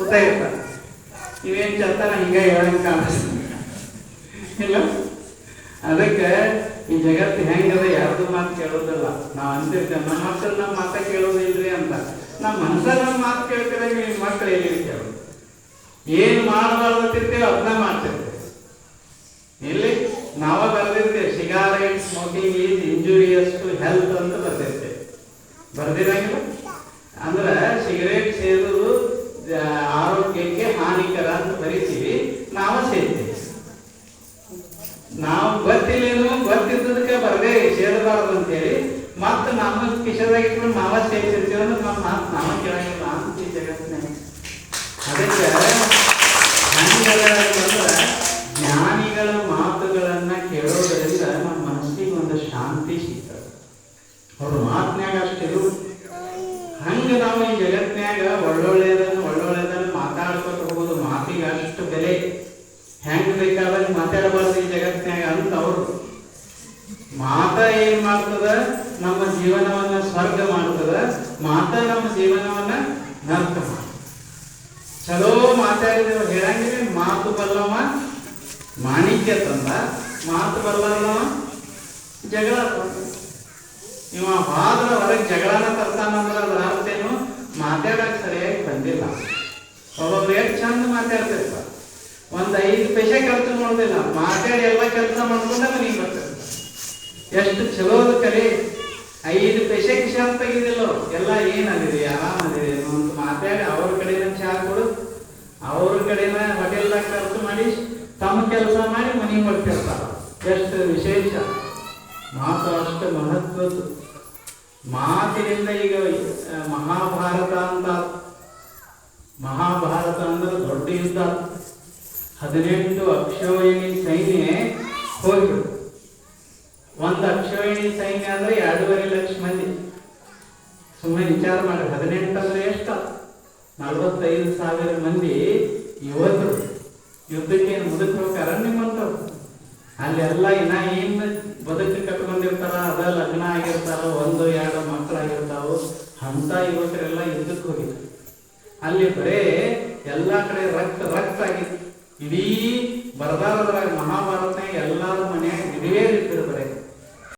ಸುತ್ತ ಇರ್ತಾರೆ. ಇವೇನು ಚಂತಾನ ಹಿಂಗೆ ಹೇಳಂಗೆ ಕಾಣಿಸ್ತದೆ ಇಲ್ಲ. ಅದಕ್ಕೆ ಈ ಜಗತ್ತು ಹೆಂಗದ ಯಾರ್ದು ಮಾತು ಕೇಳೋದಿಲ್ಲ. ನಾವು ಅಂತಿರ್ತೇವೆ ನಮ್ಮ ಮಕ್ಕಳು ನಮ್ಮ ಮಾತ ಕೇಳೋದಿಲ್ರಿ ಅಂತ. ನಮ್ಮ ಮನಸ್ಸ ನಮ್ಮ ಮಾತು ಕೇಳ್ತಿದಾಗ ನಿಮ್ಮ ಮಕ್ಕಳು ಎಲ್ಲಿ ಕೇಳೋದು? ಏನು ಮಾಡಬಾರ್ದಿರ್ತೇವೆ ಅದನ್ನ ಮಾಡ್ತಿರ್ತೇವೆ. ಇಲ್ಲಿ ನಾವ ಬರ್ದಿರ್ತೇವೆ cigarette smoking is injurious to health ಅಂತ ಬರ್ದಿರ್ತೇವೆ. ಬರ್ದಿರಂಗಿಲ್ಲ ಅಂದ್ರೆ ಸಿಗರೇಟ್ ಸೇದುವುದು ಆರೋಗ್ಯಕ್ಕೆ ಹಾನಿಕರ ಅಂತ ಬರೀತೀವಿ. ನಾವು ಸೇರ್ತೇವೆ. ನಾವು ಗೊತ್ತಿಲ್ಲೇನು ಗೊತ್ತಿದ್ದದಕ್ಕೆ ಬರದೇ ಸೇರಬಾರದು ಅಂತೇಳಿ ಮತ್ತೆ ನಮ್ಮ ಕಿಶದಾಗಿಟ್ಟು ನಾವ ಸೇರಿಸಿರ್ತೀವಿ ಅಂದ್ರೆ ನಮ್ಮ ಮಾತು ನಾವ ಕೇಳಂಗಿಲ್ಲ ಅಂತ ಈ ಜಗತ್ತಿನ. ಅದಕ್ಕೆ ಅಂದ್ರೆ ಜ್ಞಾನಿಗಳ ಮಾತುಗಳನ್ನ ಕೇಳೋದ್ರಿಂದ ನಮ್ಮ ಮನಸ್ಸಿಗೆ ಒಂದು ಶಾಂತಿ ಸಿಗ್ತದೆ. ಅವ್ರ ಮಾತಿನಾಗ ಅಷ್ಟಿರು ಹಂಗ ನಾವು ಈ ಜಗತ್ತಿನಾಗ ಒಳ್ಳೊಳ್ಳೆದನ್ನು ಮಾತಾಡ್ಕೊತ ಹೋಗೋದು. ಮಾತಿಗೆ ಅಷ್ಟು ಬೆಲೆ. ಹೆಂಗ್ ಬೇಕಾದಾಗ ಮಾತಾಡಬಾರ್ದು ಈ ಜಗತ್ತಿನಾಗ ಅಂತ ಅವರು. ಮಾತ ಏನ್ ಮಾಡ್ತದ? ನಮ್ಮ ಜೀವನವನ್ನ ಸ್ವರ್ಗ ಮಾಡ್ತದ. ಮಾತ ನಮ್ಮ ಜೀವನವನ್ನ ನರ್ಕ ಮಾಡ್ತದ. ಚಲೋ ಮಾತಾಡಿದವ ಹೇಳಂಗಿಲ್ಲ. ಮಾತು ಬಲ್ಲವ ಮಾಣಿಕ್ಯ ತಂದ, ಮಾತು ಬಲ್ಲವ ಜಗಳ ತಂದ. ಇವ ಬಾದ್ರ ಹೊರಗೆ ಜಗಳನ ತರ್ತಾನಂದ್ರೆ ಅದ್ರ ಅರ್ಥ ಏನು? ಮಾತಾಡಕ್ ಸರಿಯಾಗಿ ಬಂದಿಲ್ಲ. ಒಬ್ಬೊಬ್ರು ಎಷ್ಟು ಚಂದ ಮಾತಾಡ್ತಿರ್ತಾರೆ, 5 ಪೈಸೆ ಖರ್ಚು ಮಾಡೋದಿಲ್ಲ, ಮಾತಾಡಿ ಎಲ್ಲ ಕೆಲಸ ಮಾಡ್ಕೊಂಡ ಮನೆಗೆ ಬರ್ತದೆ. ಎಷ್ಟು ಚಲೋದ ಕಲೆ. 5 ಪೈಸೆ ಕಿಶಾನ್ ತೆಗಿದಿಲ್ಲ. ಎಲ್ಲ ಏನಾಗಿದೆ ಆರಾಮದಿದೆ ಅಂತ ಮಾತಾಡಿ ಅವ್ರ ಕಡೆನ ಚಹಾ ಕೊಡು, ಅವ್ರ ಕಡೆನ ಹೋಟೆಲ್ದಾಗ ಖರ್ಚು ಮಾಡಿ ತಮ್ಮ ಕೆಲಸ ಮಾಡಿ ಮನೆಗೆ ಬರ್ತಿರ್ತಾರ. ಎಷ್ಟು ವಿಶೇಷ ಮಾತು, ಅಷ್ಟು ಮಹತ್ವದ್ದು ಮಾತಿನಿಂದ. ಈಗ ಮಹಾಭಾರತ ಅಂದ್ರೆ ದೊಡ್ಡ ಯುದ್ಧ. 18 ಅಕ್ಷೋಹಿಣಿ ಸೈನ್ಯ ಹೋಗ್ಬಿಡು. ಒಂದು ಅಕ್ಷೋಹಿಣಿ ಸೈನ್ಯ ಅಂದ್ರೆ 2.5 ಲಕ್ಷ ಮಂದಿ. ಸುಮ್ಮನೆ ವಿಚಾರ ಮಾಡಿ. 18 ಅಂದ್ರೆ ಎಷ್ಟು? 45,000 ಮಂದಿ ಯುವಕರು ಯುದ್ಧಕ್ಕೆ ಮುದುಕ್ ಹೋಗ್ತಾರ ನಿಮ್ಮಂತವ್ರು. ಅಲ್ಲೆಲ್ಲ ಇನ್ನ ಏನ್ ಬದುಕು ಕಟ್ಕೊಂಡಿರ್ತಾರ, ಅದ ಲಗ್ನ ಆಗಿರ್ತಾರ, 1-2 ಮಕ್ಕಳಾಗಿರ್ತಾವ. ಅಂತ ಯುವಕರೆಲ್ಲ ಯುದ್ಧಕ್ಕೆ ಹೋಗಿದ್ರು. ಅಲ್ಲಿ ಬರೇ ಎಲ್ಲ ಕಡೆ ರಕ್ತ ಆಗಿತ್ತು. ಇಡೀ ಬರದಾರದ್ರಾಗ ಮಹಾಭಾರತ ಎಲ್ಲಾರು